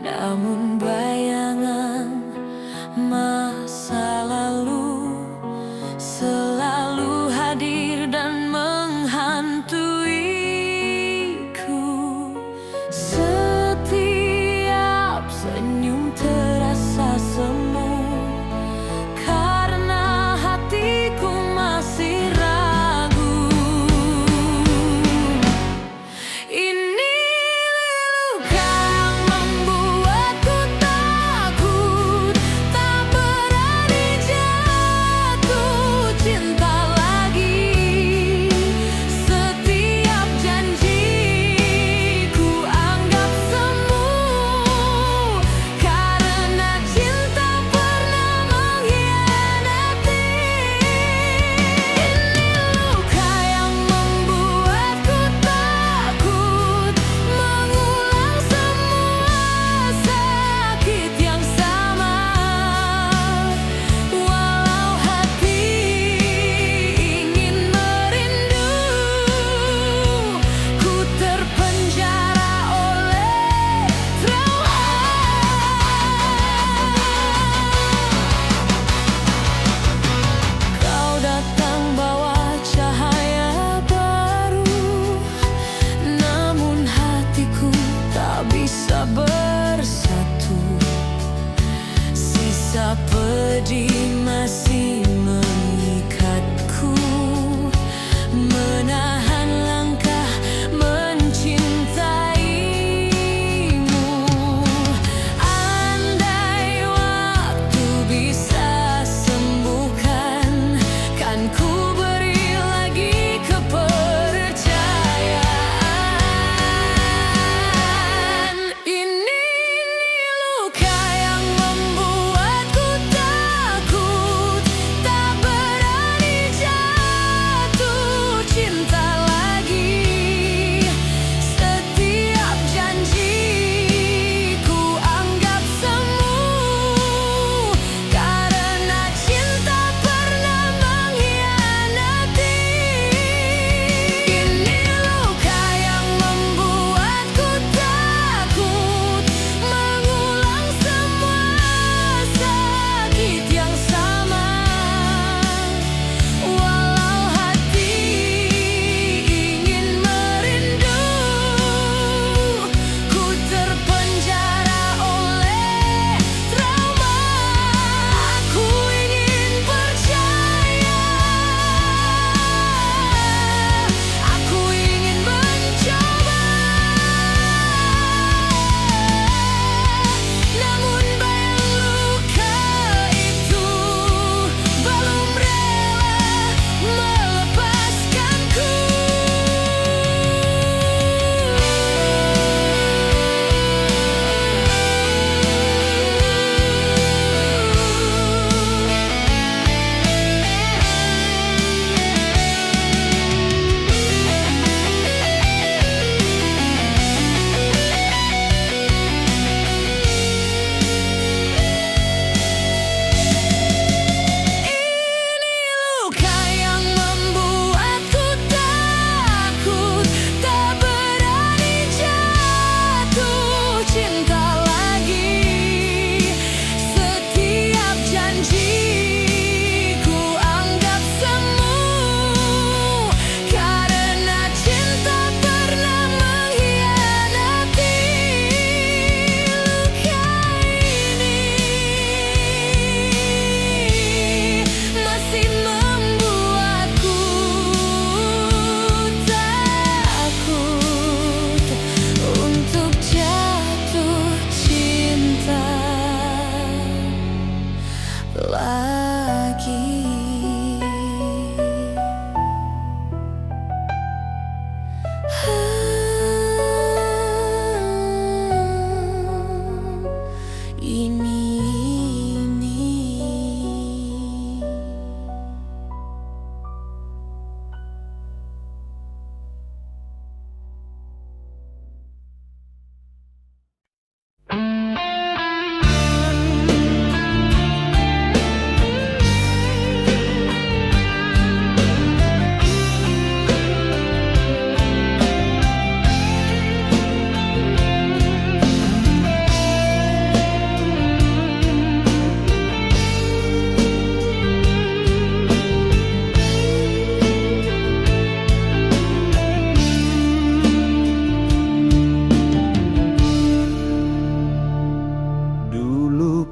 Namun bayangan masa lalu selalu hadir dan menghantuiku. Setiap senyum terasa semu karena hatiku masih ragu. Ini luka yang membuatku takut, tak berani jatuh cinta lagi. Setiap janjiku anggap semu karena cinta pernah mengkhianati. Ini luka yang membuatku takut mengulang semua sakit yang sama. Walau hati ingin merindu, ku terpenjara oleh trauma. Kau datang bawa cahaya baru, namun hatiku tak bisa bersatu. Sisa pedih masih mengikatku, menahan langkah mencintaimu. Andai waktu bisa sembuhkan, kan ku beri lagi kepercayaan. Ini luka yang membuatku takut, tak berani jatuh cinta lagi. Setiap janjiku anggap semu karena cinta pernah mengkhianati. Ini luka yang membuatku takut mengulang semua sakit yang sama. Walau hati ingin merindu, ku terpenjara oleh trauma. Aku ingin percaya, aku ingin mencoba, namun bayang luka itu belum rela melepaskanku. Ini luka yang membuatku takut, tak berani jatuh cinta lagi. Setiap janjiku anggap semu karena cinta pernah mengkhianati. Luka ini masih membuatku takut untuk jatuh cinta lagi.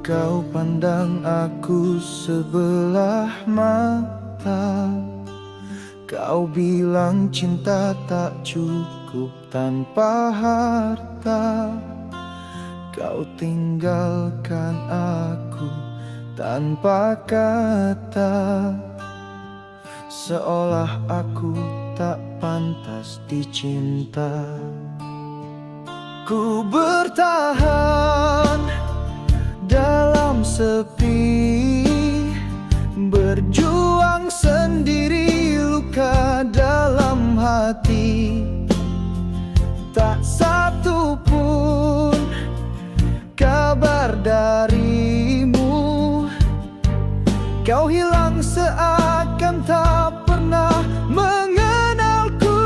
kau pandang aku sebelah mata. Kau bilang cinta tak cukup tanpa harta. Kau tinggalkan aku tanpa kata, seolah aku tak pantas dicinta. Ku bertahan dalam sepi, berjuang sendiri, luka dalam hati. Tak satu pun kabar darimu. Kau hilang seakan tak pernah mengenalku.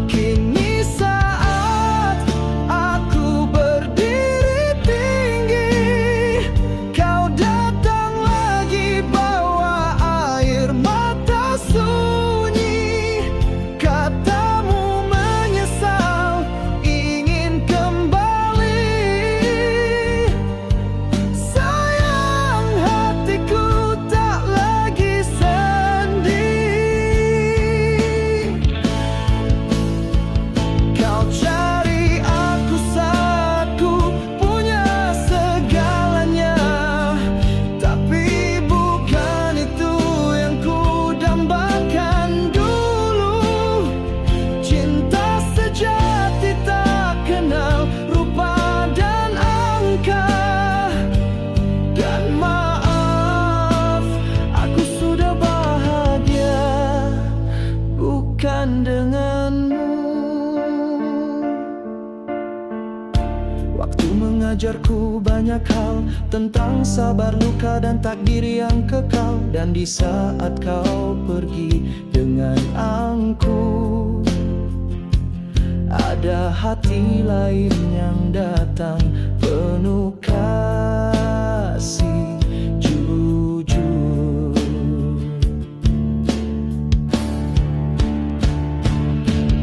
Kini saat aku berdiri tinggi, kau datang lagi bawa air mata sunyi. Katamu menyesal, ingin kembali. Sayang, hatiku tak lagi sendiri. Kau cari aku saat ku punya segalanya, tapi bukan itu yang ku dambakan dulu. Cinta sejati tak kenal rupa dan angka. Dan maaf, aku sudah bahagia bukan denganmu. Waktu mengajarku banyak hal tentang sabar, luka, dan takdir yang kekal. Dan di saat kau pergi dengan angku, ada hati lain yang datang penuh kasih jujur.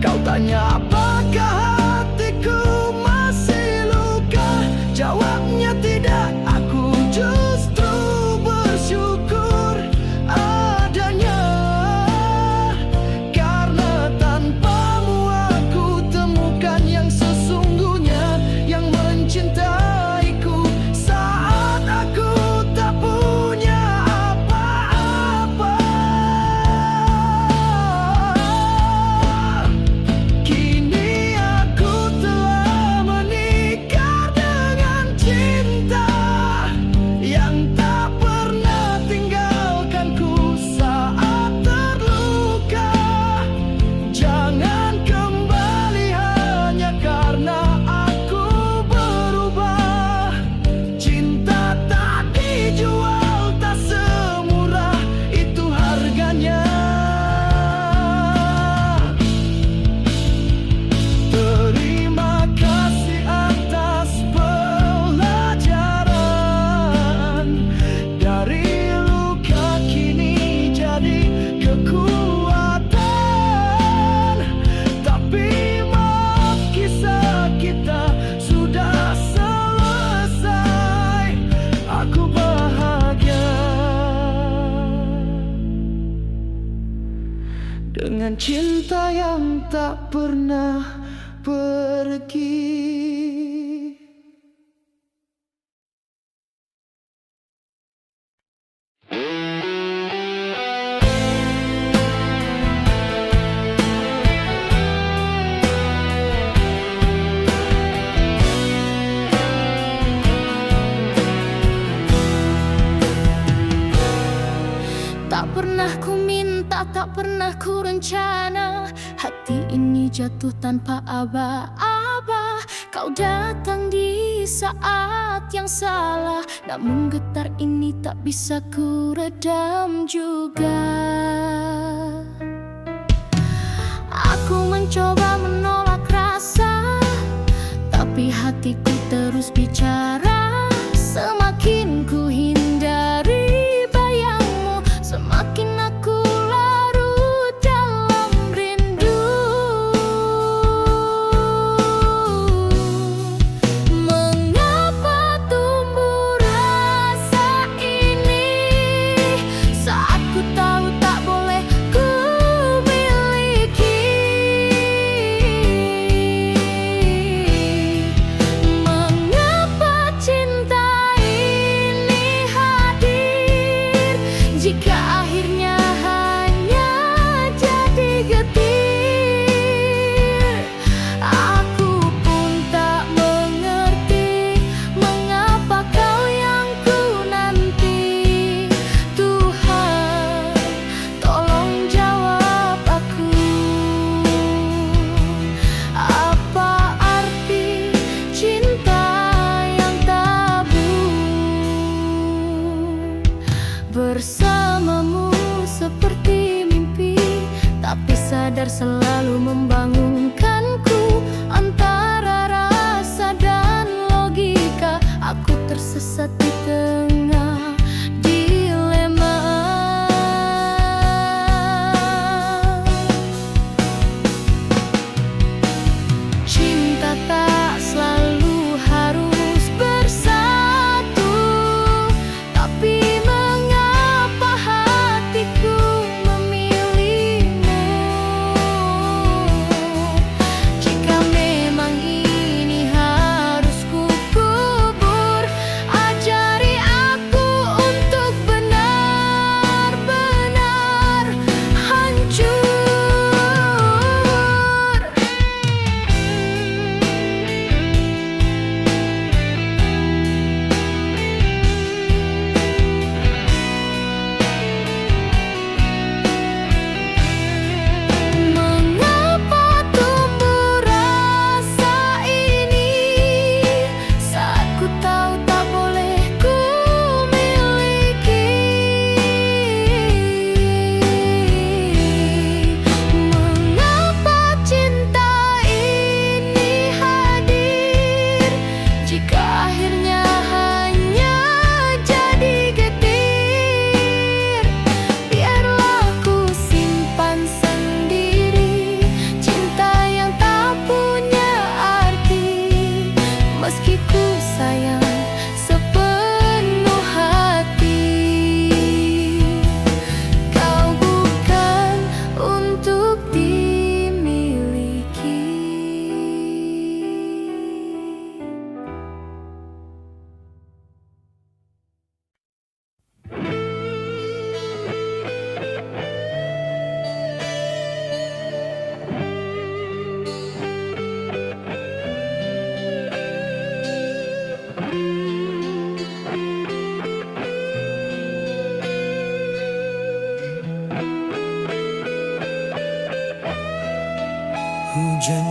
Kau tanya apakah hatiku masih luka? Jawabnya tidak, aku justru bersyukur adanya. Karena tanpamu aku temukan yang sesungguhnya, yang mencintaiku saat aku tak punya apa-apa. Kini aku telah menikah dengan cinta yang tak pernah tinggalkanku saat terluka. Jangan kembali hanya karena aku berubah. Cinta tak dijual, tak semurah itu harganya. Terima kasih atas pelajaran. Dari luka kini jadi kekuatan. Tapi maaf, kisah kita sudah selesai. Aku bahagia dengan cinta yang tak pernah pergi. Tak pernah ku minta, tak pernah ku rencana. Hati ini jatuh tanpa aba-aba. Kau datang di saat yang salah, namun getar ini tak bisa ku redam juga. Aku mencoba menolak rasa, tapi hatiku terus bicara. Semakin ku hindari bayangmu, semakin aku larut dalam rindu.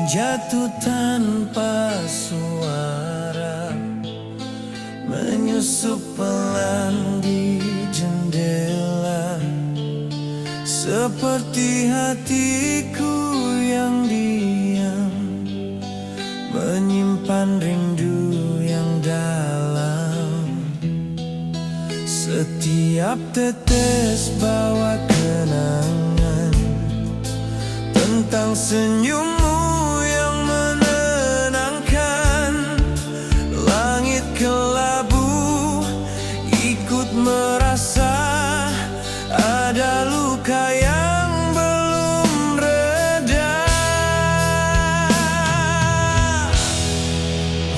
jatuh tanpa suara, menyusup pelan di jendela, seperti hatiku yang diam, menyimpan rindu yang dalam. Setiap tetes bawa kenangan tentang senyummu yang menenangkan. Langit kelabu ikut merasa ada luka yang belum reda.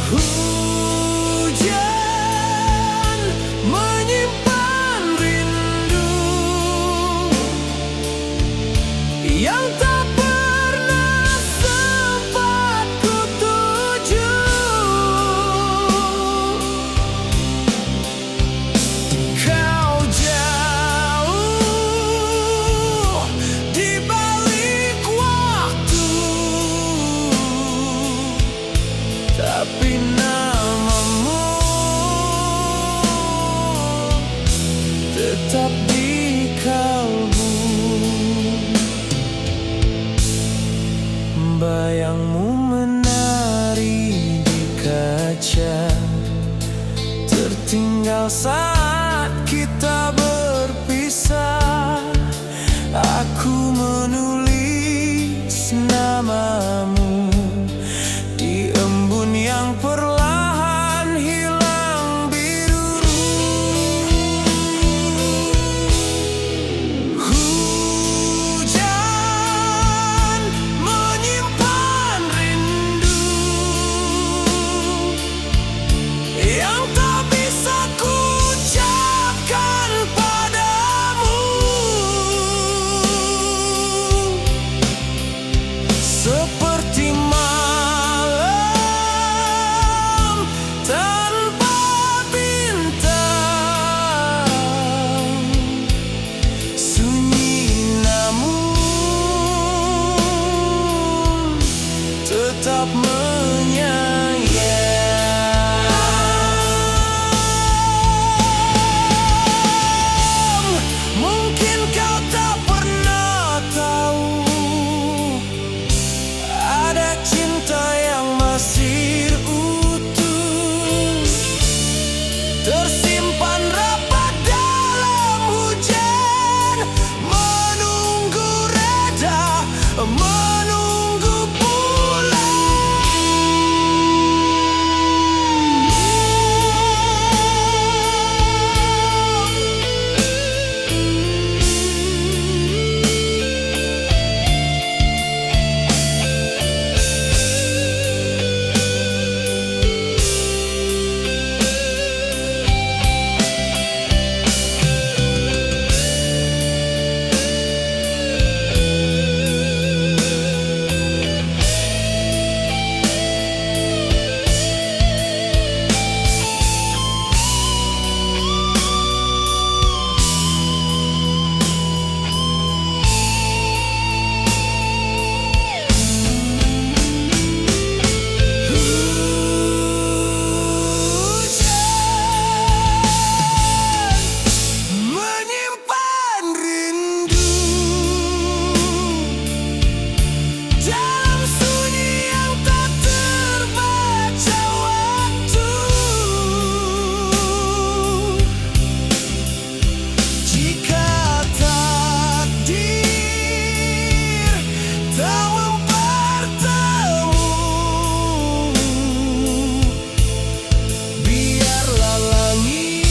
Hujan menyimpan rindu yang tak pernah sempat ku tuju. Kau jauh di balik waktu, tapi namamu tetap di kalbu. Bayangmu menari di kaca, tertinggal saat kita berpisah. Aku menulis namamu di embun yang perlahan hilang biru. Hujan menyimpan rindu yang tak bisa ku ucapkan padamu, seperti malam tanpa bintang, sunyi namun tetap menyayang. Mungkin kau tak pernah tahu, ada cinta yang masih utuh, tersimpan rapat dalam hujan, menunggu reda, menunggu pulang. Menyimpan rindu dalam sunyi yang tak terbaca waktu. Jika takdir tak mempertemu, biarlah langit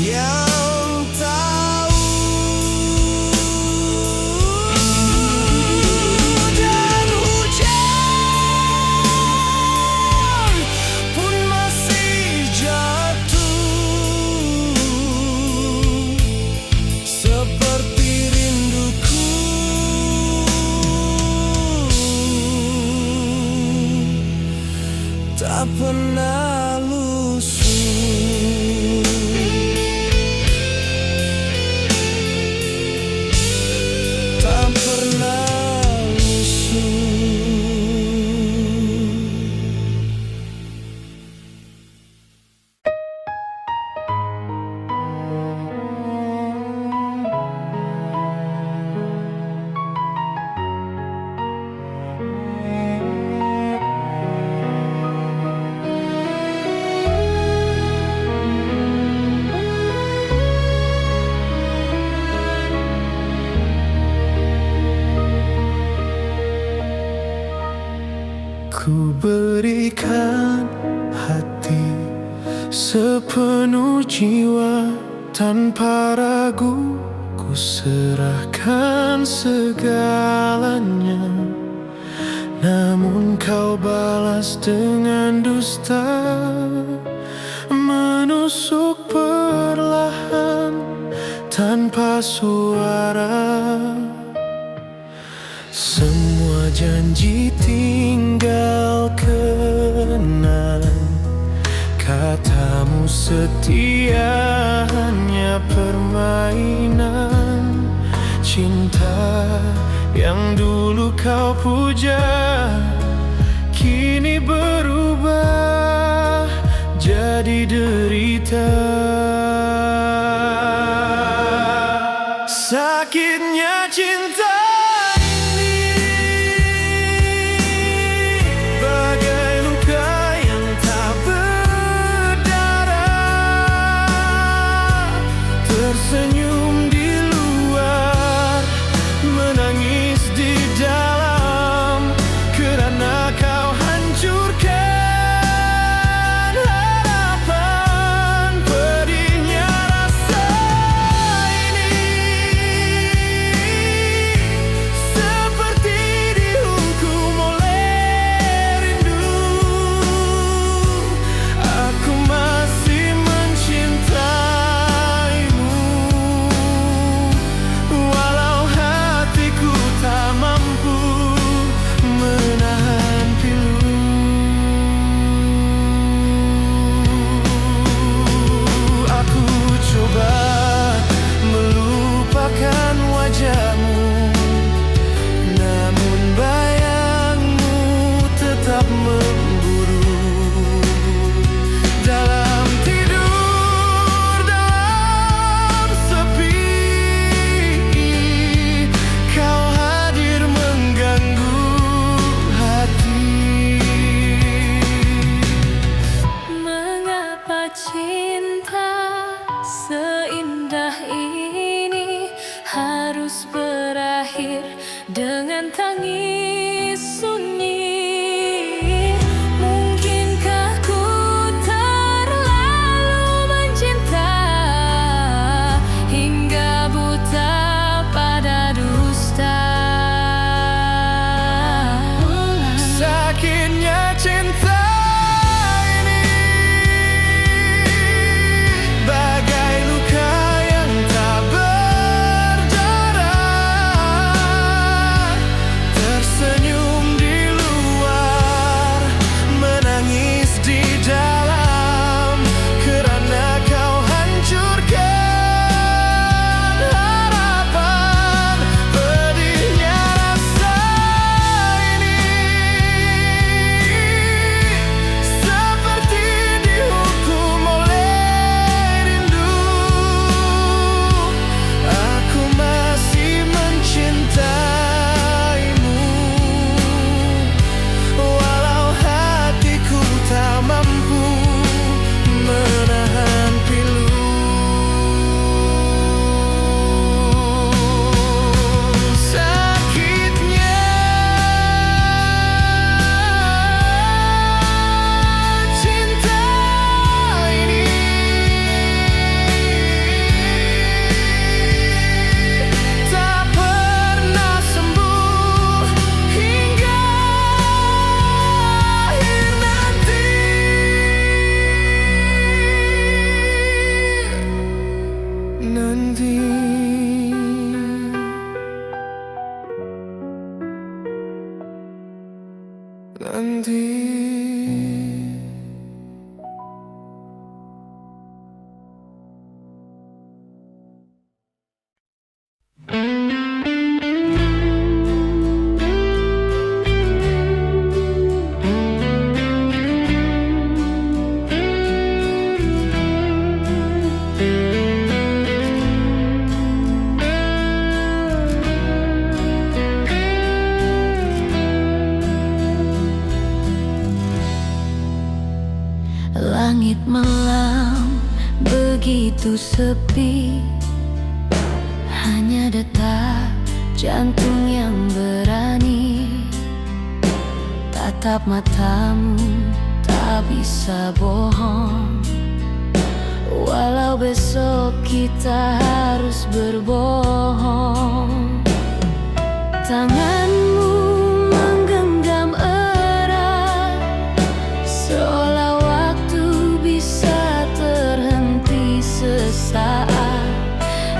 yang tahu. Dan hujan pun masih jatuh, seperti rinduku tak pernah lusuh. Tak pernah Ku berikan hati sepenuh jiwa tanpa ragu, ku serahkan segalanya. Namun kau balas dengan dusta, menusuk perlahan tanpa suara. Semua janji tinggal kenang, katamu setia hanya permainan. Cinta yang dulu kau puja kini berubah jadi derita. Sakitnya cinta ini bagai luka yang tak berdarah. Tersenyum di luar, menangis di dalam, kerana kau hancurkan harapan. Pedihnya rasa ini seperti dihukum oleh rindu. Aku masih mencintaimu, walau hatiku tak mampu menahan pilu. Aku coba melupakan wajahmu, namun bayangmu tetap memburu. Dalam tidur, dalam sepi, kau hadir mengganggu hati. Mengapa cinta seindah ini harus berakhir dengan tangis sunyi? Mungkinkah ku terlalu mencinta hingga buta pada dusta? Sakitnya cinta ini bagai luka yang tak berdarah. Tersenyum di luar, menangis di dalam, kerana kau hancurkan harapan. Pedihnya rasa ini seperti dihukum oleh rindu. Aku masih mencintaimu, walau hatiku tak mampu menahan pilu. Sakitnya cinta ini tak pernah sembuh hingga akhir nanti. Nanti Langit malam begitu sepi, hanya detak jantung yang berani. Tak tatap matamu tak bisa bohong. Walau besok kita harus berbohong. Tanganmu menggenggam erat, seolah waktu bisa terhenti sesaat.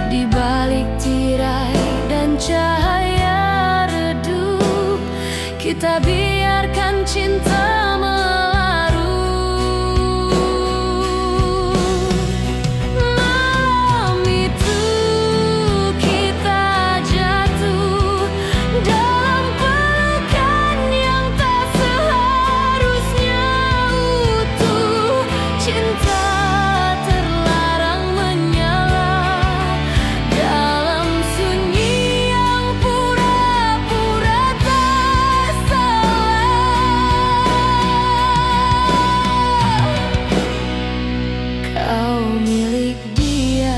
Di balik tirai dan cahaya redup, kita biarkan cinta melarut. Malam itu kita jatuh dalam pelukan yang tak seharusnya utuh. Cinta terlarang menyala dalam sunyi yang pura-pura tak salah. Kau milik dia,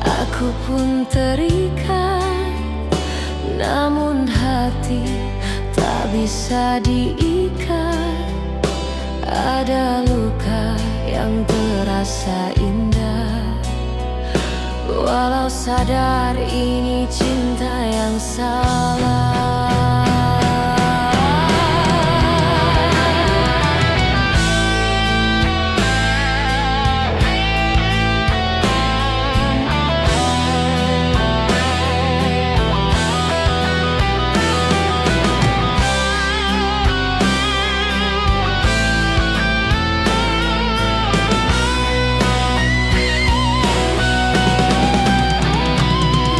aku pun terikat, namun hati tak bisa diikat. Ada luka yang terasa indah, walau sadar ini cinta yang salah.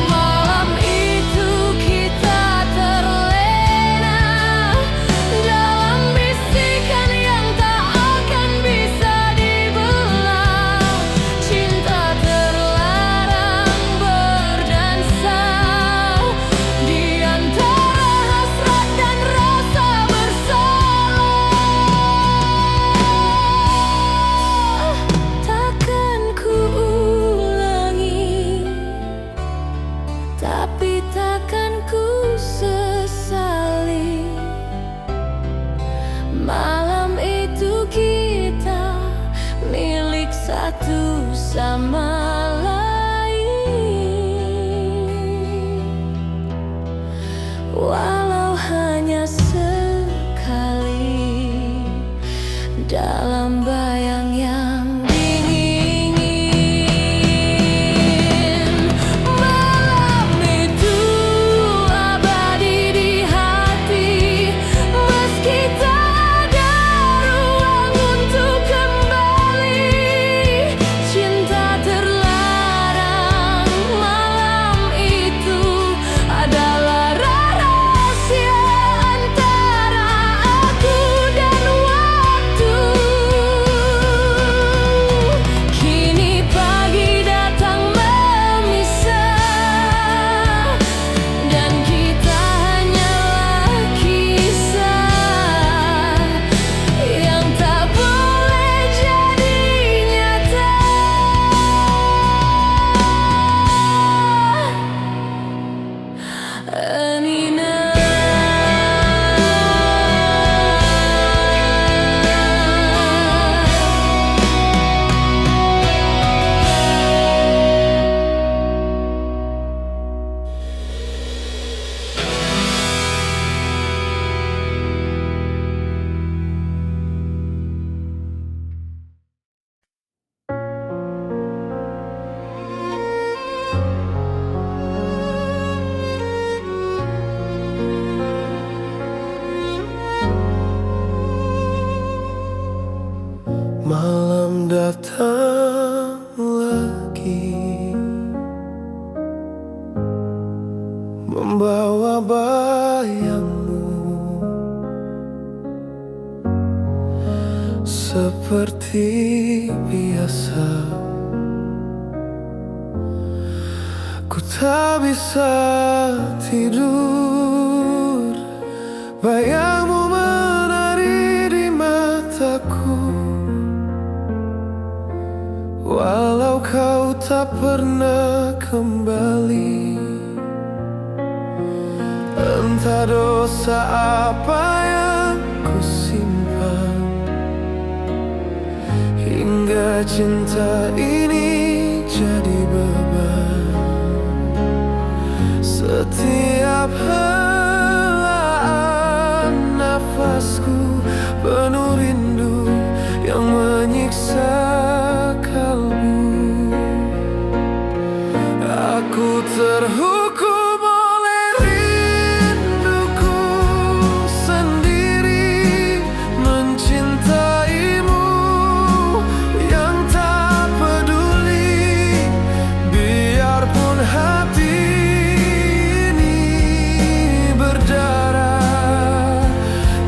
Malam itu kita terlena dalam bisikan yang tak akan bisa dibelah. Cinta terlarang berdansa di antara hasrat dan rasa bersalah. Takkan ku ulangi, tapi takkan ku sesali. Malam itu kita milik satu sama lain, walau hanya sekali dalam bayang yang dingin. Malam itu abadi di hati, meski tak ada ruang untuk kembali. Cinta terlarang malam itu adalah rahasia antara aku dan waktu. Kini pagi datang memisah, dan kita hanyalah kisah yang tak boleh jadi nyata. Nina. Malam datang lagi, membawa bayangmu seperti biasa. Ku tak bisa tidur, bayangmu menari di mataku. Walau kau tak pernah kembali, entah dosa apa yang ku Hingga cinta ini jadi beban. Setiap helaan nafasku penuh rindu yang menyiksa kalbu. Aku terhukum oleh rinduku sendiri, mencintaimu yang tak peduli. Biarpun hati ini berdarah,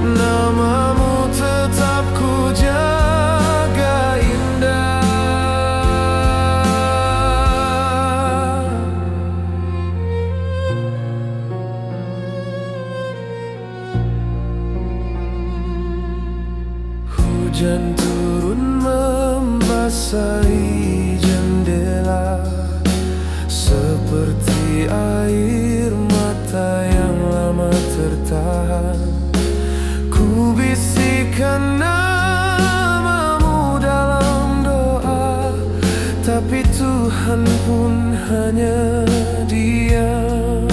namamu tetap ku jaga indah. Hujan turun membasahi jendela, seperti air mata yang lama tertahan. Ku bisikan namamu dalam doa, tapi Tuhan pun hanya diam.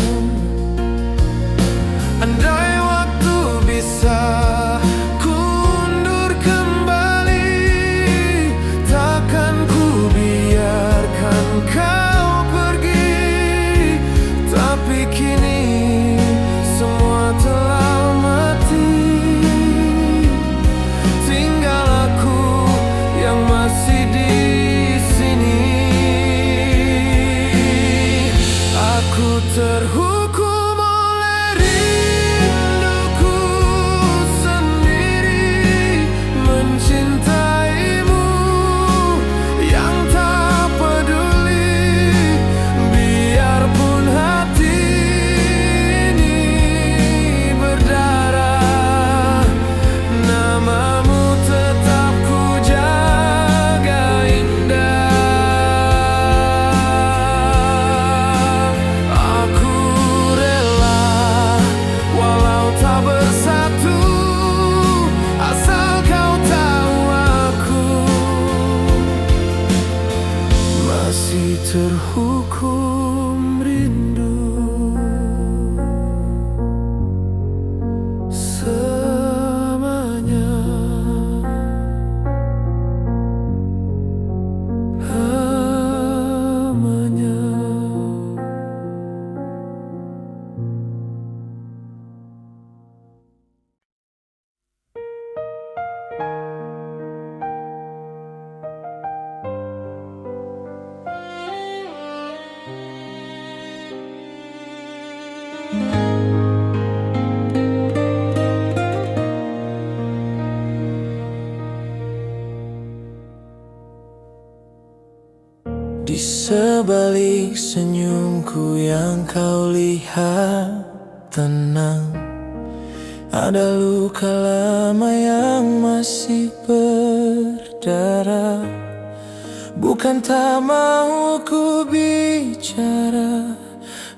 Andai waktu bisa ku undur kembali, takkan ku biarkan kau pergi. Tapi kini semua telah mati, tinggal aku yang masih di sini. Aku terhukum oleh rinduku sendiri, mencintaimu yang tak peduli. Biarpun hati ini berdarah, namamu tetap ku jaga indah. Aku rela walau tak bersatu, asal kau tahu aku masih terhukum rindu selamanya. Lamanya. Di sebalik senyumku yang kau lihat tenang, ada luka lama yang masih berdarah. Bukan tak mau ku bicara,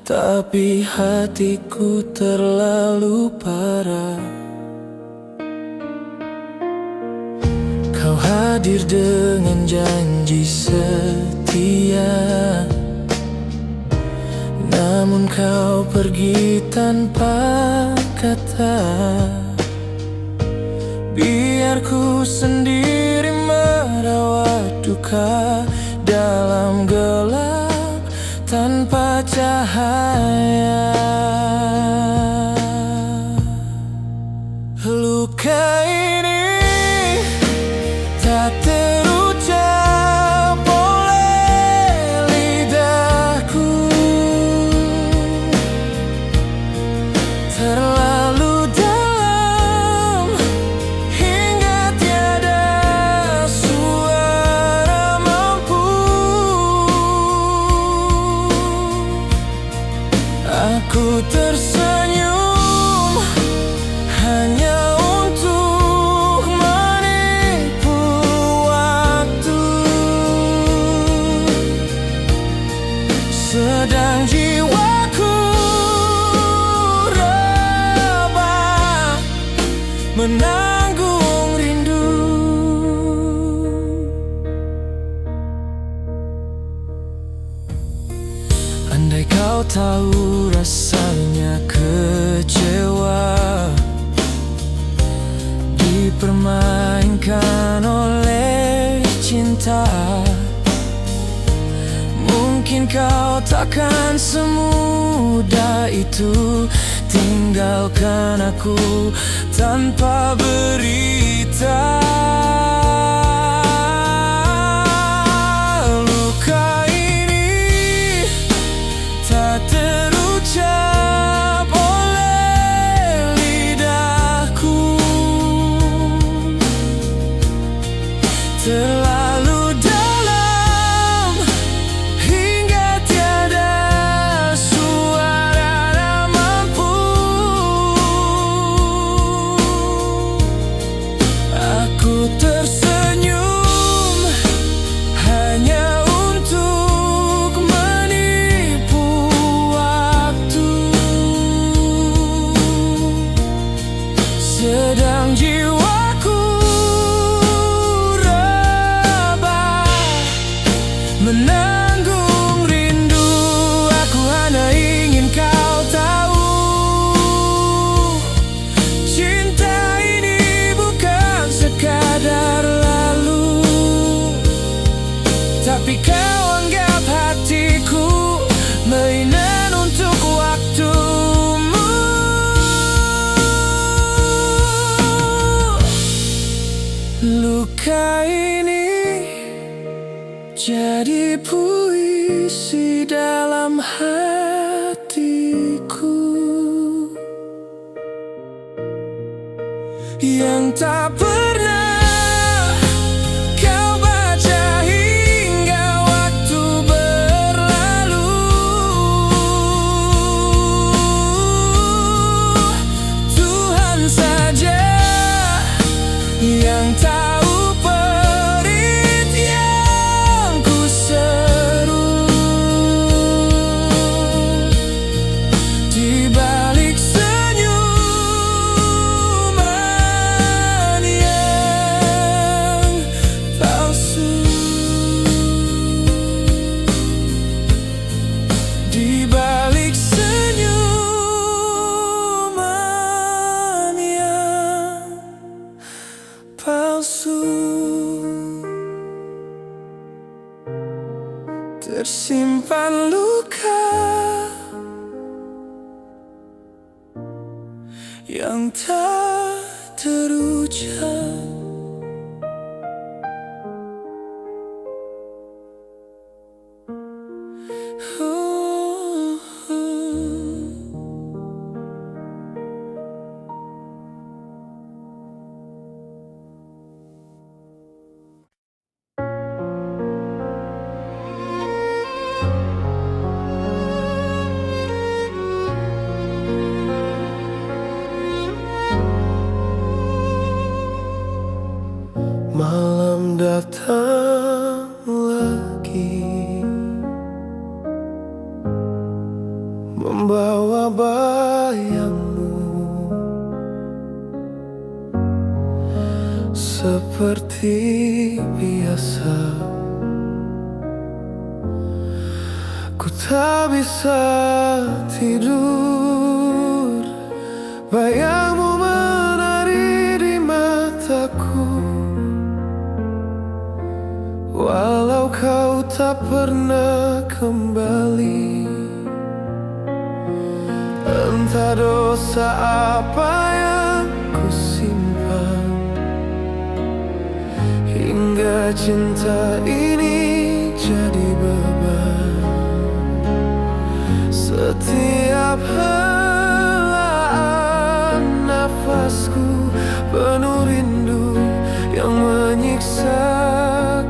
tapi hatiku terlalu parah. Kau hadir dengan janji setia, namun kau pergi tanpa kata. Biar ku sendiri merawat duka dalam gelap tanpa cahaya. Luka ini tak terucap oleh lidahku, terlalu dalam hingga tiada suara mampu. Aku tersenyum hanya untuk menipu waktu, sedang jiwaku rebah menanggung rindu. tahu rasanya kecewa, dipermainkan oleh cinta. Mungkin kau takkan semudah itu tinggalkan aku tanpa berita. Luka ini tak terucap oleh lidahku, terlalu dalam hingga tiada suara mampu. Aku tersenyum hanya untuk menipu waktu, sedang jiwaku menanggung rindu. Aku hanya ingin kau tahu, cinta ini bukan sekadar lalu, tapi kau anggap hatiku mainan untuk waktumu. Luka ini jadi puisi dalam hatiku yang tak pernah kau baca hingga waktu berlalu. Tuhan saja yang tahu perit yang ku seru. Di balik senyuman yang palsu, di balik senyuman yang palsu, tersimpan luka yang tak terucap. Malam datang lagi, membawa bayangmu, seperti biasa. Ku tak bisa tidur, bayangmu menari di mataku. Walau kau tak pernah kembali, entah dosa apa yang ku simpan, hingga cinta ini jadi beban. Setiap helaan nafasku penuh rindu yang menyiksa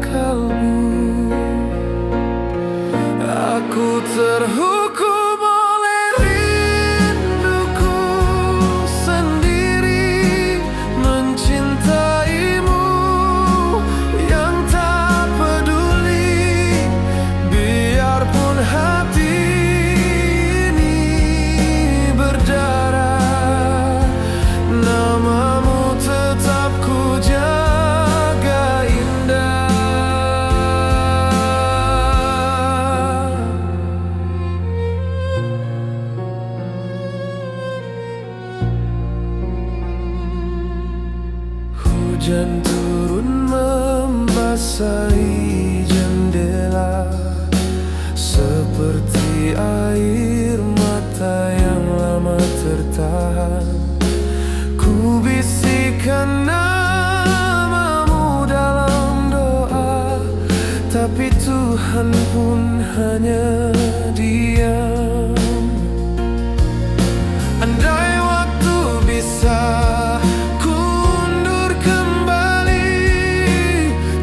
kalbu. Aku terhukum oleh rinduku sendiri, mencintaimu yang tak peduli. Biarpun hati ini Hujan turun membasahi jendela, seperti air mata yang lama tertahan. Ku bisikan namamu dalam doa, tapi Tuhan pun hanya diam. Andai waktu bisa ku undur kembali,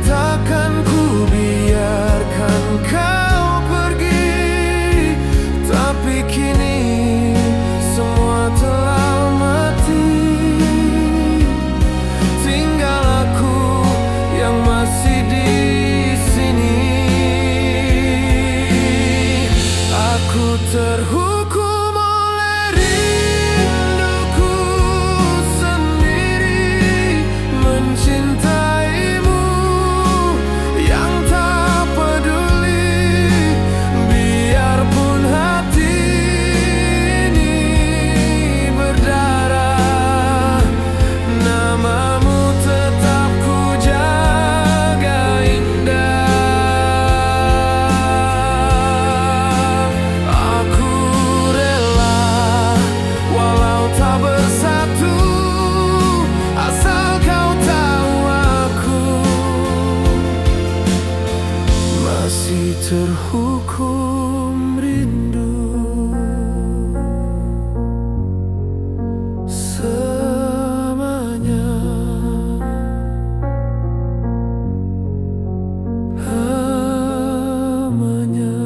takkan ku biarkan kau pergi. Tapi kini semua telah mati, tinggal aku yang masih di sini. Aku terhukum oleh rinduku sendiri, mencintaimu yang tak peduli. Biarpun hati ini berdarah, namamu tetap ku jaga indah. Aku rela walau tak bersatu, asal kau tahu aku masih terhukum rindu selamanya. Lamanya.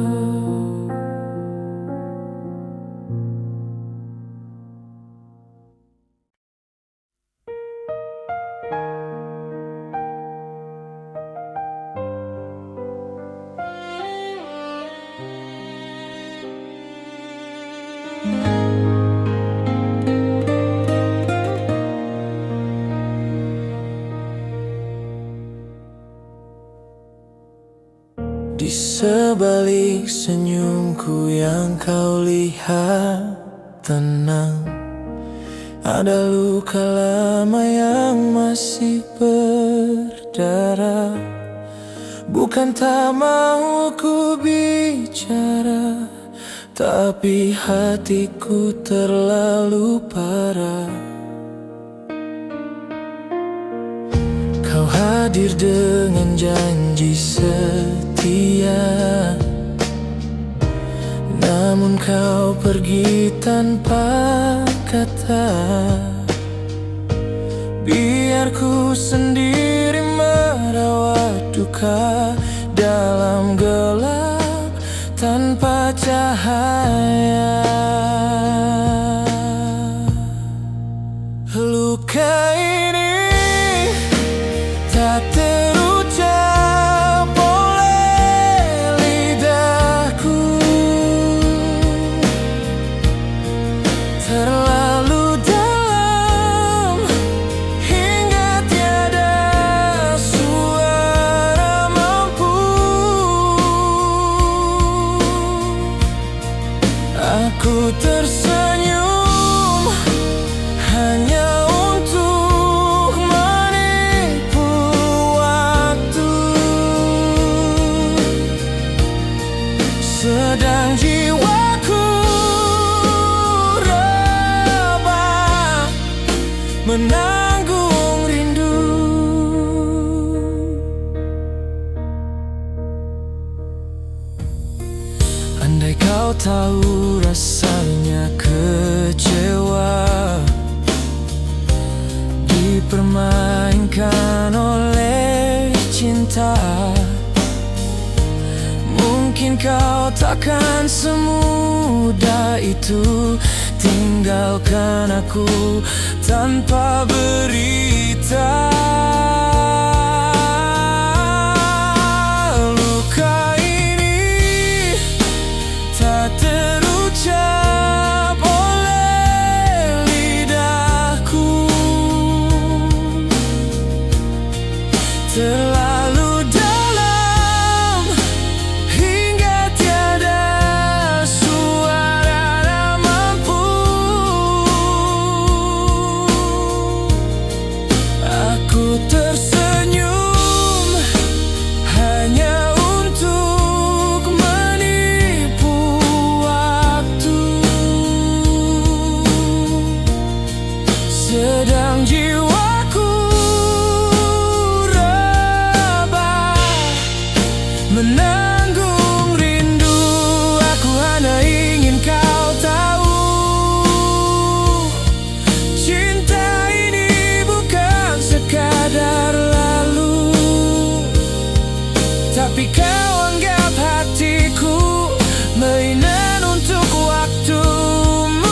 Di sebalik senyumku yang kau lihat tenang, ada luka lama yang masih berdarah. Bukan tak mau ku bicara, tapi hatiku terlalu parah. Kau hadir dengan janji setia, namun kau pergi tanpa kata. Biar ku sendiri merawat duka dalam gelap tanpa cahaya. Luka ini tak terucap oleh lidahku, terlalu dalam hingga tiada suara mampu. Aku tersenyum hanya untuk menipu waktu, sedang jiwaku rebah menanggung rindu. Andai kau tahu rasanya kecewa, dipermainkan oleh cinta. Mungkin kau takkan semudah itu tinggalkan aku tanpa berita. Luka ini tak terucap oleh lidahku, terlalu dalam hingga tiada suara mampu. Aku tersenyum hanya untuk menipu waktu, sedang jiwaku rebah menanggung rindu. Aku hanya ingin kau tahu, cinta ini bukan sekadar lalu, tapi kau anggap hatiku mainan untuk waktumu.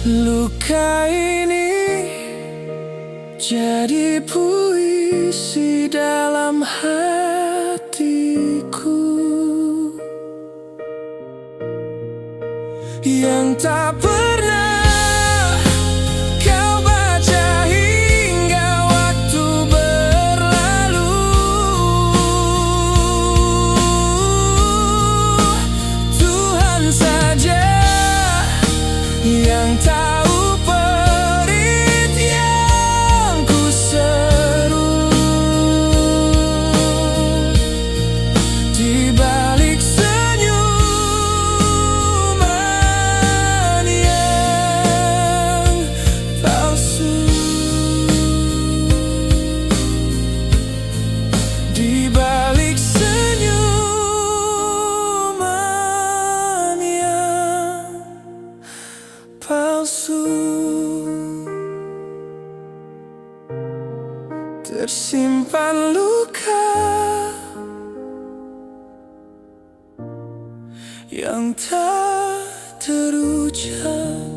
Luka ini jadi puisi dalam hatiku yang tak pernah kau baca hingga waktu berlalu. Tuhan saja yang tahu perit yang ku seru di balik senyuman yang palsu, di balik senyuman yang palsu. Tersimpan luka yang tak terucap.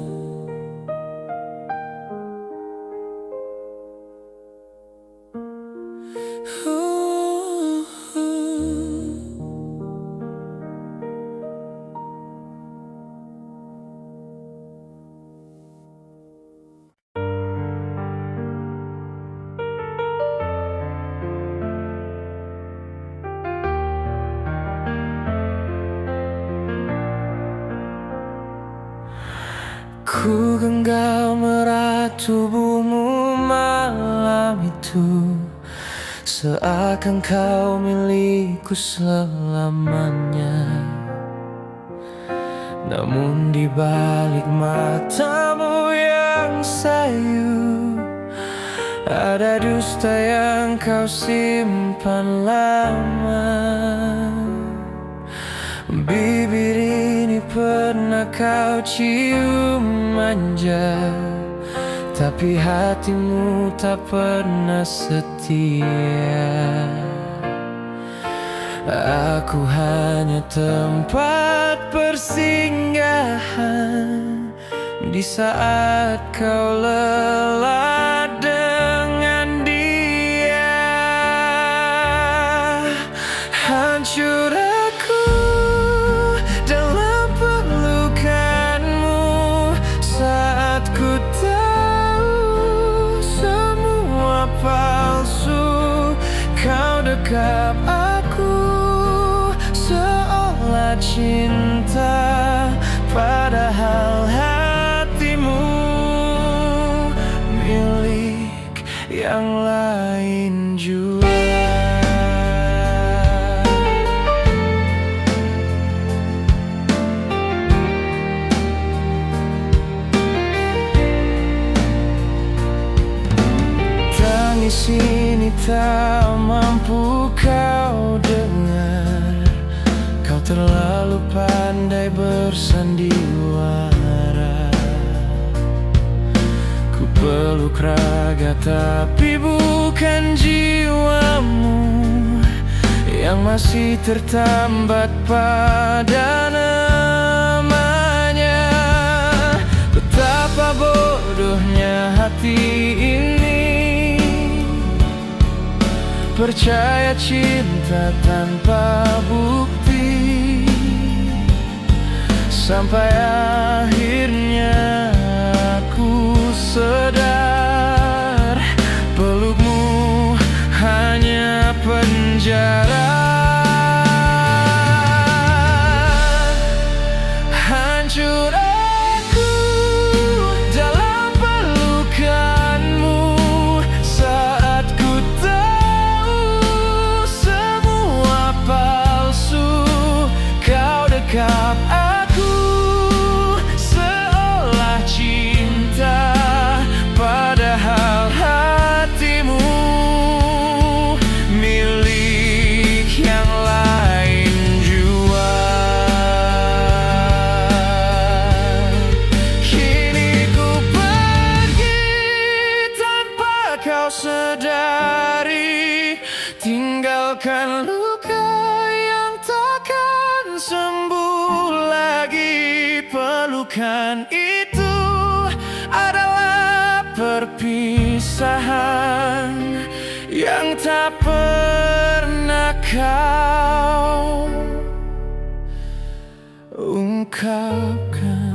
Ku genggam erat tubuhmu malam itu, seakan kau milikku selamanya. Namun di balik matamu yang sayu, ada dusta yang kau simpan lama. Bibir ini pernah kau cium manja, tapi hatimu tak pernah setia. Aku hanya tempat persinggahan di saat kau lelah dengan dia. Hancur aku dalam pelukanmu saat ku tahu semua palsu. Kau dekap aku seolah cinta, padahal hatimu milik yang lain jua. Tangis ini tak mampu kau dengar, kau terlalu pandai bersandiwara. Ku peluk raga tapi bukan jiwamu yang masih tertambat pada namanya. Betapa bodohnya hati ini, percaya cinta tanpa bukti, sampai akhirnya aku sadar pelukmu hanya penjara. Hancur aku bukan itu adalah perpisahan yang tak pernah kau ungkapkan.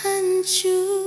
hancur.